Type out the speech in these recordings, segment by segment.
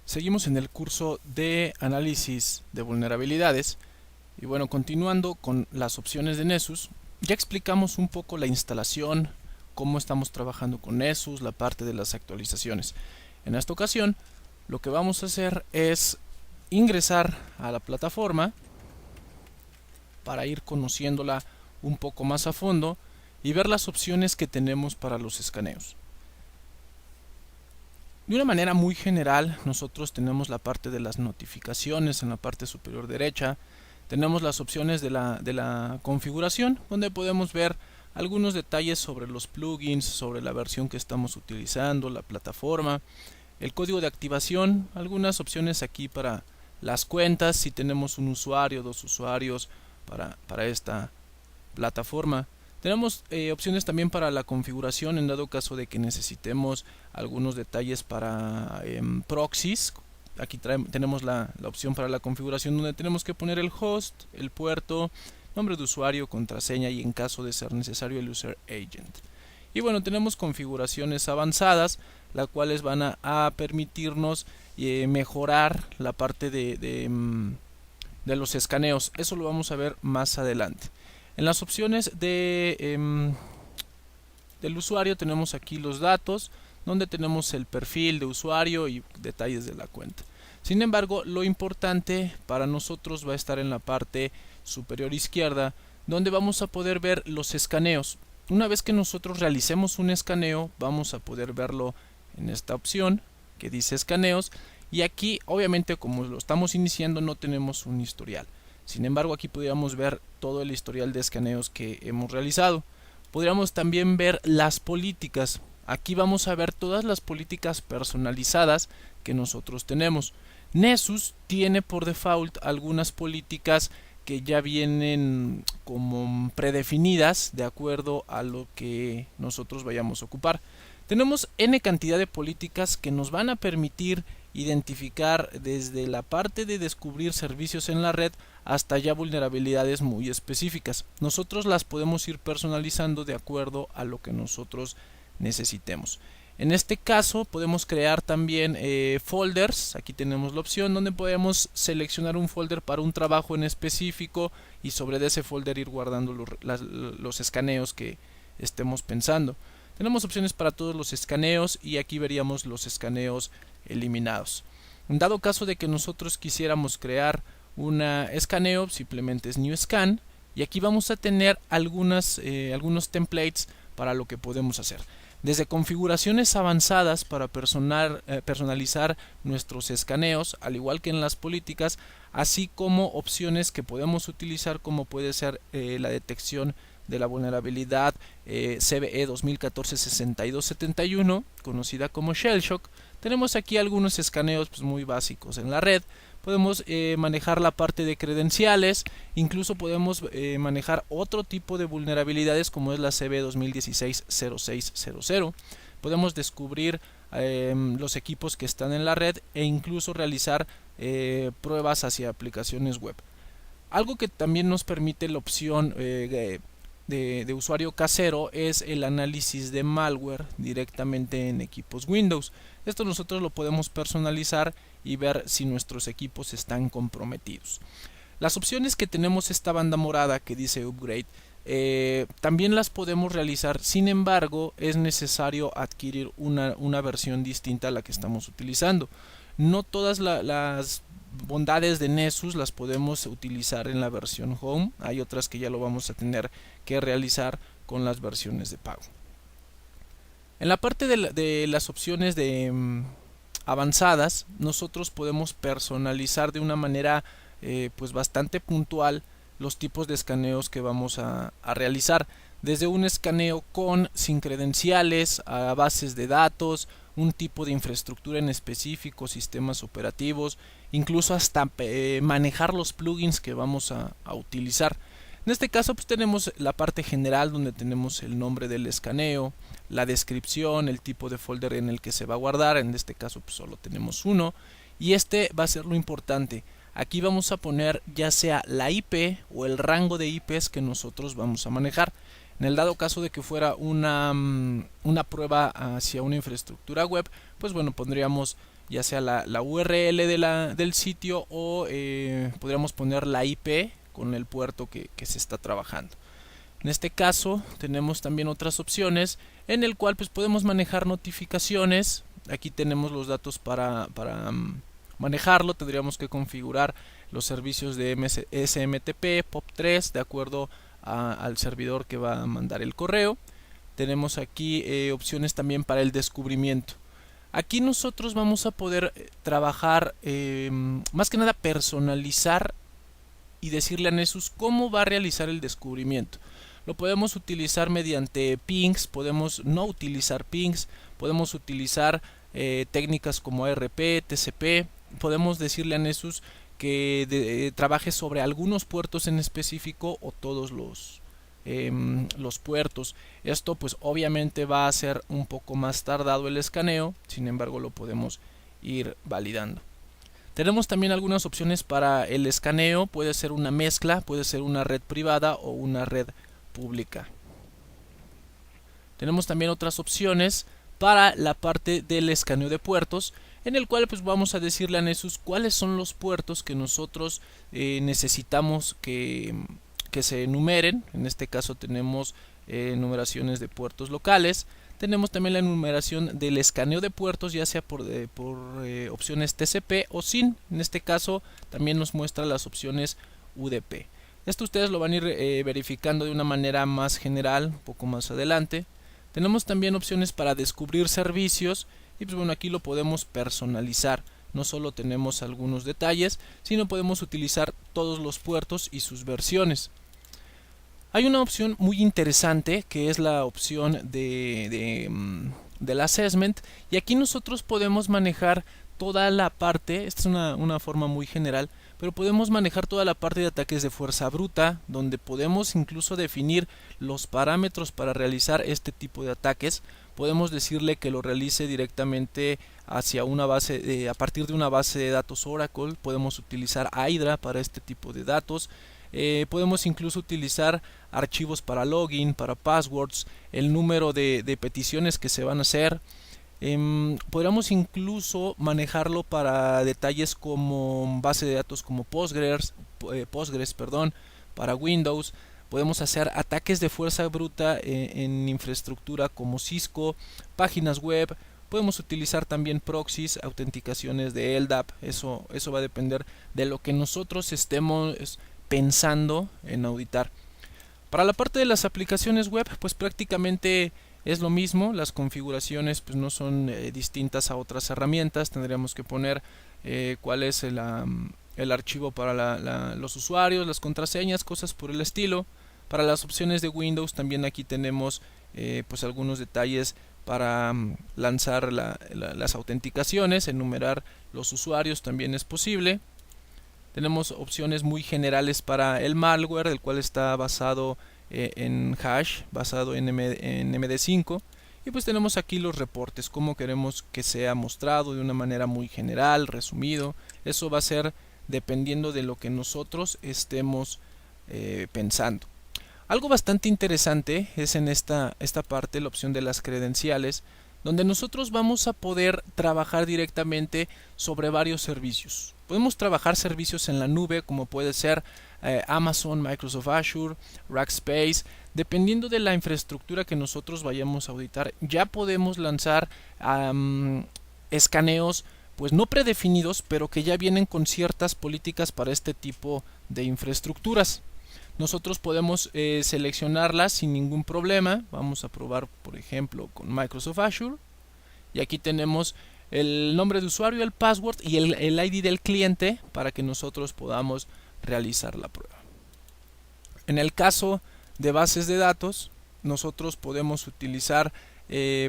Seguimos en el curso de análisis de vulnerabilidades y bueno, continuando con las opciones de Nessus, ya explicamos un poco la instalación, cómo estamos trabajando con Nessus, la parte de las actualizaciones. En esta ocasión, lo que vamos a hacer es ingresar a la plataforma para ir conociéndola un poco más a fondo y ver las opciones que tenemos para los escaneos. De una manera muy general, nosotros tenemos la parte de las notificaciones en la parte superior derecha. Tenemos las opciones de la configuración, donde podemos ver algunos detalles sobre los plugins, sobre la versión que estamos utilizando, la plataforma, el código de activación, algunas opciones aquí para las cuentas, si tenemos un usuario, dos usuarios para esta plataforma. Tenemos opciones también para la configuración en dado caso de que necesitemos algunos detalles para proxies. Aquí tenemos la opción para la configuración donde tenemos que poner el host, el puerto, nombre de usuario, contraseña y en caso de ser necesario el user agent. Y bueno, tenemos configuraciones avanzadas, las cuales van a permitirnos mejorar la parte de los escaneos. Eso lo vamos a ver más adelante. En las opciones del usuario tenemos aquí los datos, donde tenemos el perfil de usuario y detalles de la cuenta. Sin embargo, lo importante para nosotros va a estar en la parte superior izquierda, donde vamos a poder ver los escaneos. Una vez que nosotros realicemos un escaneo, vamos a poder verlo en esta opción que dice escaneos, y aquí obviamente como lo estamos iniciando no tenemos un historial. Sin embargo, aquí podríamos ver todo el historial de escaneos que hemos realizado. Podríamos también ver las políticas. Aquí vamos a ver todas las políticas personalizadas que nosotros tenemos. Nessus tiene por default algunas políticas que ya vienen como predefinidas de acuerdo a lo que nosotros vayamos a ocupar. Tenemos N cantidad de políticas que nos van a permitir identificar desde la parte de descubrir servicios en la red hasta ya vulnerabilidades muy específicas. Nosotros las podemos ir personalizando de acuerdo a lo que nosotros necesitemos. En este caso podemos crear también folders. Aquí tenemos la opción donde podemos seleccionar un folder para un trabajo en específico y sobre ese folder ir guardando los escaneos que estemos pensando. Tenemos opciones para todos los escaneos y aquí veríamos los escaneos eliminados. En dado caso de que nosotros quisiéramos crear un escaneo, simplemente es New Scan y aquí vamos a tener algunos templates para lo que podemos hacer. Desde configuraciones avanzadas para personalizar nuestros escaneos, al igual que en las políticas, así como opciones que podemos utilizar como puede ser la detección de la vulnerabilidad CVE 2014-6271, conocida como Shellshock. Tenemos aquí algunos escaneos muy básicos en la red. Podemos manejar la parte de credenciales, incluso podemos manejar otro tipo de vulnerabilidades como es la CVE 2016-0600. Podemos descubrir los equipos que están en la red e incluso realizar pruebas hacia aplicaciones web. Algo que también nos permite la opción de usuario casero es el análisis de malware directamente en equipos Windows. Esto nosotros lo podemos personalizar y ver si nuestros equipos están comprometidos. Las opciones que tenemos esta banda morada que dice Upgrade también las podemos realizar, sin embargo es necesario adquirir una versión distinta a la que estamos utilizando. No todas las bondades de Nessus las podemos utilizar en la versión Home, hay otras que ya lo vamos a tener que realizar con las versiones de pago. En la parte de las opciones avanzadas, nosotros podemos personalizar de una manera pues bastante puntual los tipos de escaneos que vamos a realizar, desde un escaneo sin credenciales a bases de datos, un tipo de infraestructura en específico, sistemas operativos, incluso hasta manejar los plugins que vamos a utilizar. En este caso pues tenemos la parte general donde tenemos el nombre del escaneo, la descripción, el tipo de folder en el que se va a guardar, en este caso pues solo tenemos uno, y este va a ser lo importante. Aquí vamos a poner ya sea la IP o el rango de IPs que nosotros vamos a manejar. En el dado caso de que fuera una prueba hacia una infraestructura web, pues bueno, pondríamos ya sea la URL del sitio o podríamos poner la IP con el puerto que se está trabajando. En este caso tenemos también otras opciones en el cual pues podemos manejar notificaciones. Aquí tenemos los datos para manejarlo. Tendríamos que configurar los servicios de SMTP, POP3 de acuerdo al servidor que va a mandar el correo. Tenemos aquí opciones también para el descubrimiento. Aquí nosotros vamos a poder trabajar, más que nada personalizar y decirle a Nessus cómo va a realizar el descubrimiento. Lo podemos utilizar mediante pings, podemos no utilizar pings, podemos utilizar técnicas como ARP, TCP. Podemos decirle a Nessus que trabaje sobre algunos puertos en específico o todos los puertos. Esto pues obviamente va a ser un poco más tardado el escaneo, sin embargo lo podemos ir validando. Tenemos también algunas opciones para el escaneo. Puede ser una mezcla, puede ser una red privada o una red pública. Tenemos también otras opciones para la parte del escaneo de puertos, en el cual pues vamos a decirle a Nessus cuáles son los puertos que nosotros necesitamos que se enumeren. En este caso tenemos numeraciones de puertos locales. Tenemos también la enumeración del escaneo de puertos, ya sea por opciones TCP o SYN. En este caso también nos muestra las opciones UDP. Esto ustedes lo van a ir verificando de una manera más general un poco más adelante. Tenemos también opciones para descubrir servicios y pues bueno, aquí lo podemos personalizar. No solo tenemos algunos detalles, sino podemos utilizar todos los puertos y sus versiones. Hay una opción muy interesante que es la opción del assessment, y aquí nosotros podemos manejar toda la parte. Esta es una forma muy general, pero podemos manejar toda la parte de ataques de fuerza bruta, donde podemos incluso definir los parámetros para realizar este tipo de ataques. Podemos decirle que lo realice directamente hacia una base, a partir de una base de datos Oracle. Podemos utilizar Hydra para este tipo de datos. Podemos incluso utilizar archivos para login, para passwords, el número de peticiones que se van a hacer. Podríamos incluso manejarlo para detalles como base de datos como Postgres, para Windows. Podemos hacer ataques de fuerza bruta en infraestructura como Cisco, páginas web. Podemos utilizar también proxies, autenticaciones de LDAP. Eso va a depender de lo que nosotros estemos pensando en auditar. Para la parte de las aplicaciones web, pues prácticamente es lo mismo. Las configuraciones pues no son distintas a otras herramientas. Tendríamos que poner cuál es el archivo para los usuarios, las contraseñas, cosas por el estilo. Para las opciones de Windows también aquí tenemos pues algunos detalles para lanzar las autenticaciones, enumerar los usuarios también es posible. Tenemos opciones muy generales para el malware, el cual está basado en hash, basado en MD5. Y pues tenemos aquí los reportes, cómo queremos que sea mostrado de una manera muy general, resumido. Eso va a ser dependiendo de lo que nosotros estemos pensando. Algo bastante interesante es en esta parte, la opción de las credenciales, donde nosotros vamos a poder trabajar directamente sobre varios servicios. Podemos trabajar servicios en la nube, como puede ser Amazon, Microsoft Azure, Rackspace. Dependiendo de la infraestructura que nosotros vayamos a auditar, ya podemos lanzar escaneos pues no predefinidos, pero que ya vienen con ciertas políticas para este tipo de infraestructuras. Nosotros podemos seleccionarlas sin ningún problema. Vamos a probar por ejemplo con Microsoft Azure, y aquí tenemos el nombre de usuario, el password y el ID del cliente para que nosotros podamos realizar la prueba. En el caso de bases de datos, nosotros podemos utilizar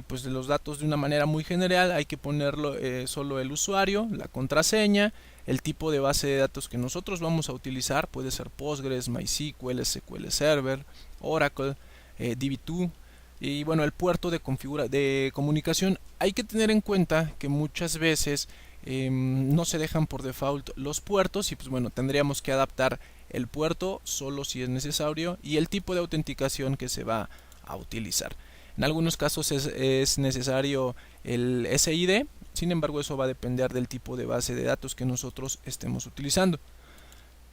pues los datos de una manera muy general. Hay que ponerlo solo el usuario, la contraseña, el tipo de base de datos que nosotros vamos a utilizar. Puede ser Postgres, MySQL, SQL Server, Oracle, DB2. Y bueno, el puerto de comunicación. Hay que tener en cuenta que muchas veces no se dejan por default los puertos, y pues bueno, tendríamos que adaptar el puerto solo si es necesario y el tipo de autenticación que se va a utilizar. En algunos casos es necesario el SID, Sin embargo, eso va a depender del tipo de base de datos que nosotros estemos utilizando.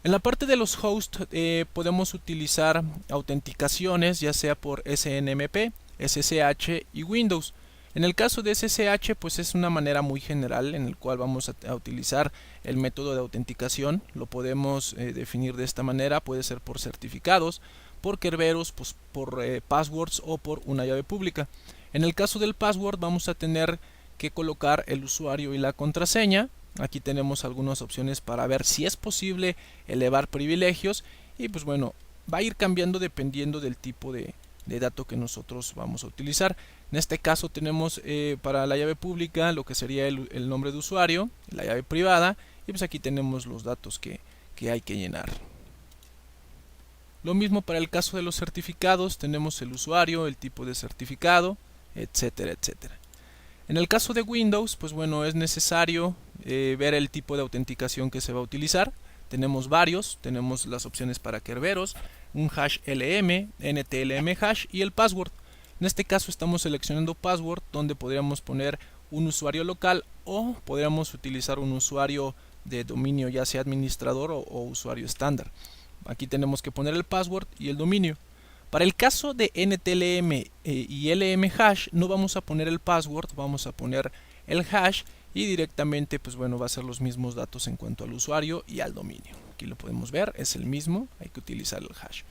En la parte de los hosts podemos utilizar autenticaciones, ya sea por SNMP, SSH y Windows. En el caso de SSH, pues es una manera muy general en el cual vamos a utilizar el método de autenticación. Lo podemos definir de esta manera, puede ser por certificados, por Kerberos, pues por passwords o por una llave pública. En el caso del password vamos a tener que colocar el usuario y la contraseña. Aquí tenemos algunas opciones para ver si es posible elevar privilegios y pues bueno, va a ir cambiando dependiendo del tipo de dato que nosotros vamos a utilizar. En este caso tenemos para la llave pública lo que sería el nombre de usuario, la llave privada y pues aquí tenemos los datos que hay que llenar. Lo mismo para el caso de los certificados, tenemos el usuario, el tipo de certificado, etcétera, etcétera. En el caso de Windows, pues bueno, es necesario ver el tipo de autenticación que se va a utilizar. Tenemos varios, tenemos las opciones para Kerberos, un hash LM, NTLM hash y el password. En este caso estamos seleccionando password, donde podríamos poner un usuario local o podríamos utilizar un usuario de dominio, ya sea administrador o usuario estándar. Aquí tenemos que poner el password y el dominio. Para el caso de NTLM y LM hash no vamos a poner el password, vamos a poner el hash y directamente pues bueno va a ser los mismos datos en cuanto al usuario y al dominio. Aquí lo podemos ver, es el mismo, hay que utilizar el hash.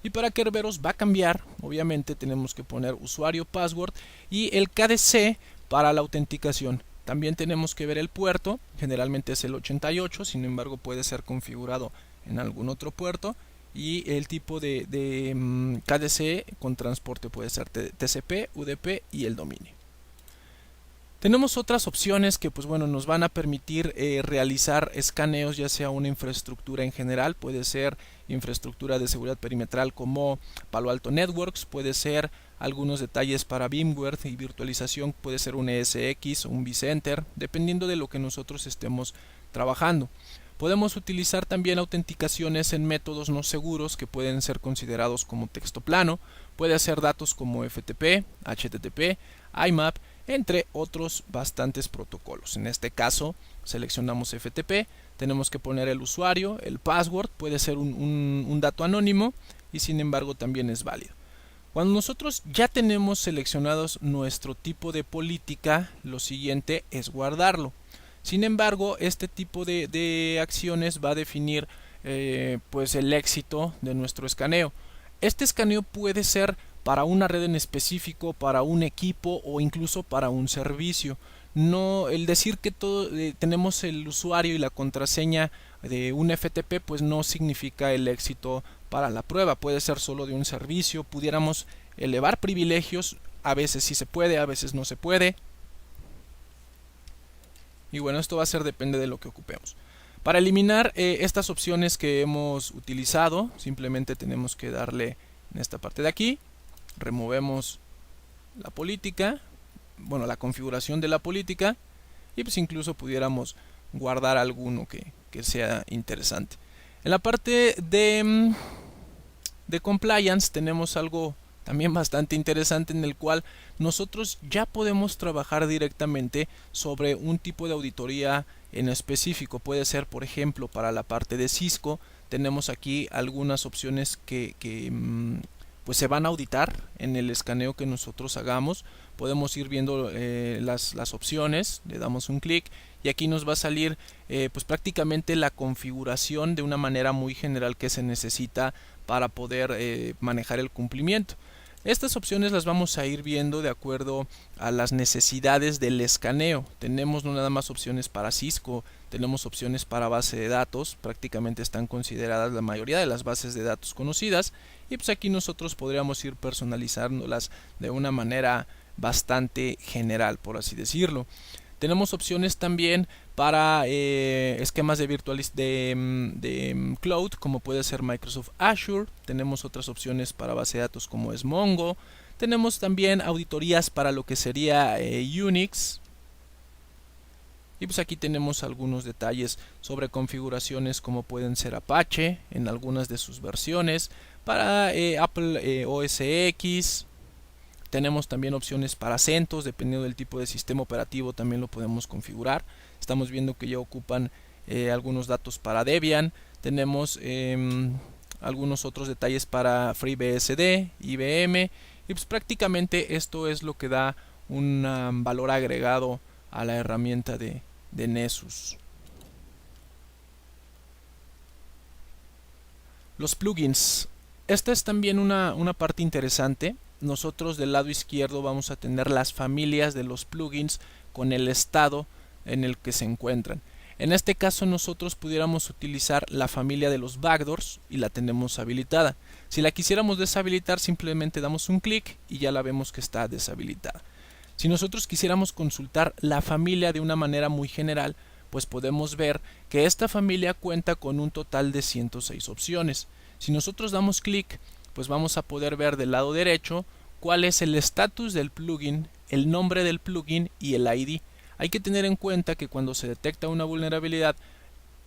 Y para Kerberos va a cambiar, obviamente tenemos que poner usuario, password y el KDC para la autenticación. También tenemos que ver el puerto, generalmente es el 88, sin embargo puede ser configurado en algún otro puerto. Y el tipo de KDC con transporte puede ser TCP, UDP y el dominio. Tenemos otras opciones que pues bueno nos van a permitir realizar escaneos, ya sea una infraestructura en general, puede ser infraestructura de seguridad perimetral como Palo Alto Networks, puede ser algunos detalles para VMware y virtualización, puede ser un ESX o un vCenter, dependiendo de lo que nosotros estemos trabajando. Podemos utilizar también autenticaciones en métodos no seguros que pueden ser considerados como texto plano, puede ser datos como FTP, HTTP, IMAP, entre otros bastantes protocolos. En este caso seleccionamos FTP, tenemos que poner el usuario, el password, puede ser un dato anónimo y sin embargo también es válido. Cuando nosotros ya tenemos seleccionados nuestro tipo de política, lo siguiente es guardarlo. Sin embargo, este tipo de acciones va a definir pues el éxito de nuestro escaneo. Este escaneo puede ser para una red en específico, para un equipo o incluso para un servicio. No, el decir que tenemos el usuario y la contraseña de un FTP pues no significa el éxito para la prueba. Puede ser solo de un servicio. Pudiéramos elevar privilegios. A veces sí se puede, a veces no se puede. Y bueno, esto va a ser depende de lo que ocupemos. Para eliminar estas opciones que hemos utilizado, simplemente tenemos que darle en esta parte de aquí, removemos la política, bueno, la configuración de la política, y pues incluso pudiéramos guardar alguno que sea interesante. En la parte de compliance tenemos algo también bastante interesante en el cual nosotros ya podemos trabajar directamente sobre un tipo de auditoría en específico. Puede ser, por ejemplo, para la parte de Cisco, tenemos aquí algunas opciones que pues se van a auditar en el escaneo que nosotros hagamos. Podemos ir viendo las opciones, le damos un clic y aquí nos va a salir pues prácticamente la configuración de una manera muy general que se necesita para poder manejar el cumplimiento. Estas opciones las vamos a ir viendo de acuerdo a las necesidades del escaneo. Tenemos no nada más opciones para Cisco, tenemos opciones para base de datos, prácticamente están consideradas la mayoría de las bases de datos conocidas y pues aquí nosotros podríamos ir personalizándolas de una manera bastante general, por así decirlo. Tenemos opciones también para esquemas de cloud, como puede ser Microsoft Azure. Tenemos otras opciones para base de datos como es Mongo. Tenemos también auditorías para lo que sería Unix. Y pues aquí tenemos algunos detalles sobre configuraciones como pueden ser Apache en algunas de sus versiones. Para Apple OS X. Tenemos también opciones para CentOS, dependiendo del tipo de sistema operativo también lo podemos configurar. Estamos viendo que ya ocupan algunos datos para Debian. Tenemos algunos otros detalles para FreeBSD, IBM, y pues prácticamente esto es lo que da un valor agregado a la herramienta de Nessus. Los plugins. Esta es también una parte interesante. Nosotros del lado izquierdo vamos a tener las familias de los plugins con el estado en el que se encuentran. En este caso nosotros pudiéramos utilizar la familia de los backdoors y la tenemos habilitada. Si la quisiéramos deshabilitar, simplemente damos un clic y ya la vemos que está deshabilitada. Si nosotros quisiéramos consultar la familia de una manera muy general, pues podemos ver que esta familia cuenta con un total de 106 opciones. Si nosotros damos clic, pues vamos a poder ver del lado derecho cuál es el estatus del plugin, el nombre del plugin y el ID. Hay que tener en cuenta que cuando se detecta una vulnerabilidad,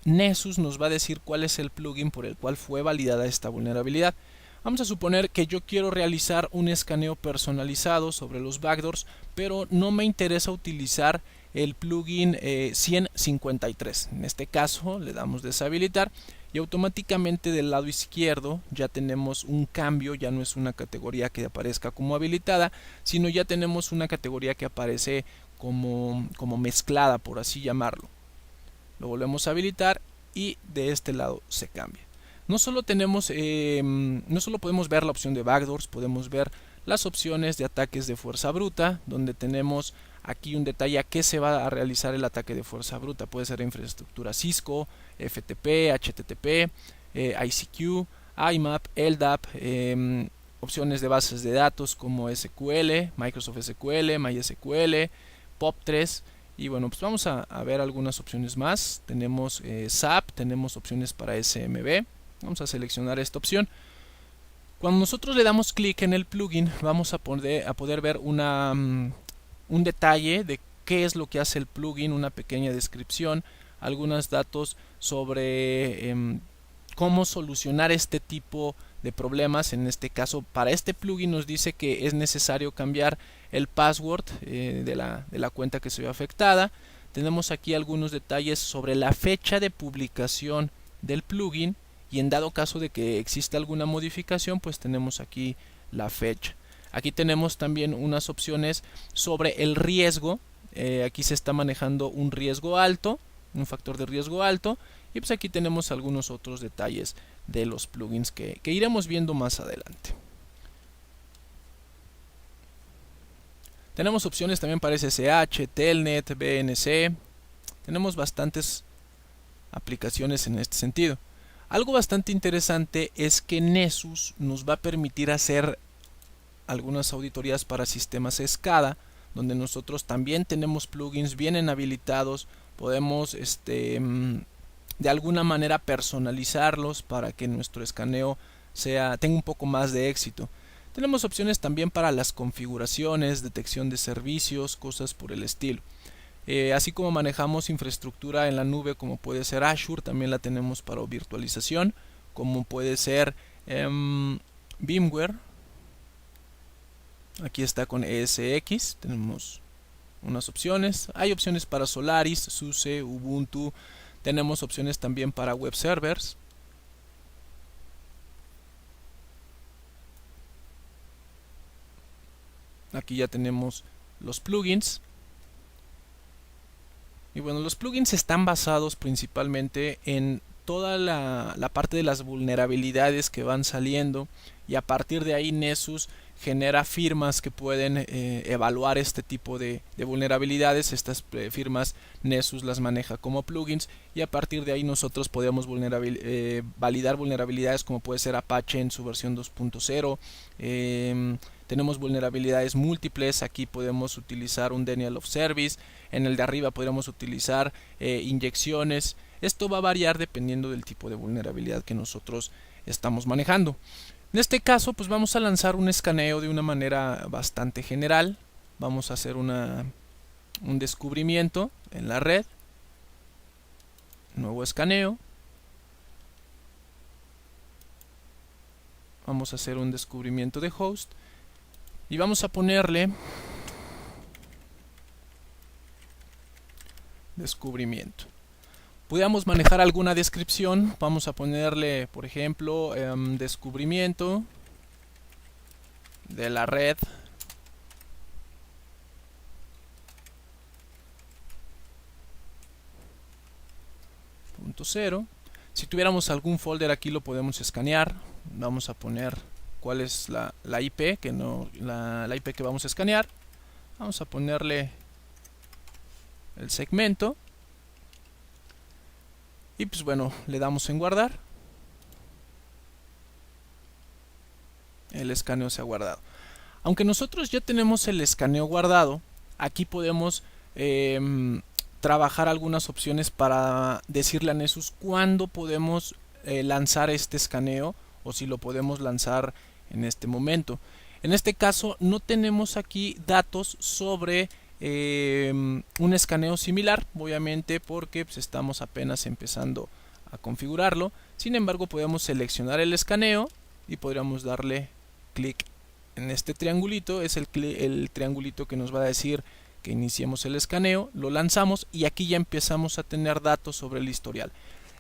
Nessus nos va a decir cuál es el plugin por el cual fue validada esta vulnerabilidad. Vamos a suponer que yo quiero realizar un escaneo personalizado sobre los backdoors, pero no me interesa utilizar el plugin 153. En este caso le damos deshabilitar y automáticamente del lado izquierdo ya tenemos un cambio, ya no es una categoría que aparezca como habilitada, sino ya tenemos una categoría que aparece como mezclada, por así llamarlo. Lo volvemos a habilitar y de este lado se cambia. No solo tenemos, no solo podemos ver la opción de backdoors, podemos ver las opciones de ataques de fuerza bruta, donde tenemos aquí un detalle a qué se va a realizar el ataque de fuerza bruta. Puede ser infraestructura Cisco, FTP, HTTP, ICQ, IMAP, LDAP, opciones de bases de datos como SQL, Microsoft SQL, MySQL, POP3. Y bueno, pues vamos a ver algunas opciones más. Tenemos SAP, tenemos opciones para SMB. Vamos a seleccionar esta opción. Cuando nosotros le damos clic en el plugin, vamos a poder ver un detalle de qué es lo que hace el plugin, una pequeña descripción, algunos datos sobre cómo solucionar este tipo de problemas. En este caso, para este plugin nos dice que es necesario cambiar el password de la cuenta que se ve afectada. Tenemos aquí algunos detalles sobre la fecha de publicación del plugin y en dado caso de que exista alguna modificación, pues tenemos aquí la fecha. Aquí tenemos también unas opciones sobre el riesgo. Aquí se está manejando un riesgo alto, un factor de riesgo alto, y pues aquí tenemos algunos otros detalles de los plugins que iremos viendo más adelante. Tenemos opciones también para SSH, Telnet, BNC. Tenemos bastantes aplicaciones en este sentido. Algo bastante interesante es que Nessus nos va a permitir hacer algunas auditorías para sistemas SCADA, donde nosotros también tenemos plugins, vienen habilitados, podemos de alguna manera personalizarlos para que nuestro escaneo tenga un poco más de éxito. Tenemos opciones también para las configuraciones, detección de servicios, cosas por el estilo. Así como manejamos infraestructura en la nube como puede ser Azure, también la tenemos para virtualización, como puede ser VMware. Aquí está con ESX, tenemos unas opciones. Hay opciones para Solaris, SUSE, Ubuntu. Tenemos opciones también para web servers. Aquí ya tenemos los plugins. Y bueno, los plugins están basados principalmente en toda la parte de las vulnerabilidades que van saliendo, y a partir de ahí Nessus genera firmas que pueden evaluar este tipo de vulnerabilidades. Estas firmas Nessus las maneja como plugins, y a partir de ahí nosotros podemos validar vulnerabilidades como puede ser Apache en su versión 2.0. Tenemos vulnerabilidades múltiples. Aquí podemos utilizar un denial of service. En el de arriba podríamos utilizar inyecciones. Esto va a variar dependiendo del tipo de vulnerabilidad que nosotros estamos manejando. En este caso, pues vamos a lanzar un escaneo de una manera bastante general. Vamos a hacer un descubrimiento en la red. Nuevo escaneo. Vamos a hacer un descubrimiento de host. y vamos a ponerle descubrimiento. Podríamos manejar alguna descripción, vamos a ponerle por ejemplo descubrimiento de la red .0. Si tuviéramos algún folder aquí lo podemos escanear. Vamos a poner cuál es la IP la IP que vamos a escanear. Vamos a ponerle el segmento y pues bueno, le damos en guardar. El escaneo se ha guardado. Aunque nosotros ya tenemos el escaneo guardado, aquí podemos trabajar algunas opciones para decirle a Nessus cuándo podemos lanzar este escaneo o si lo podemos lanzar en este momento. En este caso no tenemos aquí datos sobre un escaneo similar, obviamente porque pues, estamos apenas empezando a configurarlo. Sin embargo, podemos seleccionar el escaneo y podríamos darle clic en este triangulito. Es el triangulito que nos va a decir que iniciemos el escaneo, lo lanzamos y aquí ya empezamos a tener datos sobre el historial.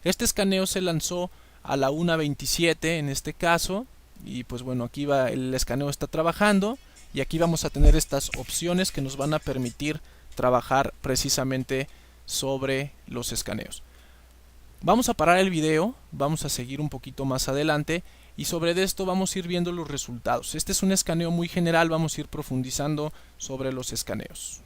Este escaneo se lanzó a la 1:27 en este caso y pues bueno, aquí va, el escaneo está trabajando y aquí vamos a tener estas opciones que nos van a permitir trabajar precisamente sobre los escaneos. Vamos a parar el video, vamos a seguir un poquito más adelante y sobre esto vamos a ir viendo los resultados. Este es un escaneo muy general, vamos a ir profundizando sobre los escaneos.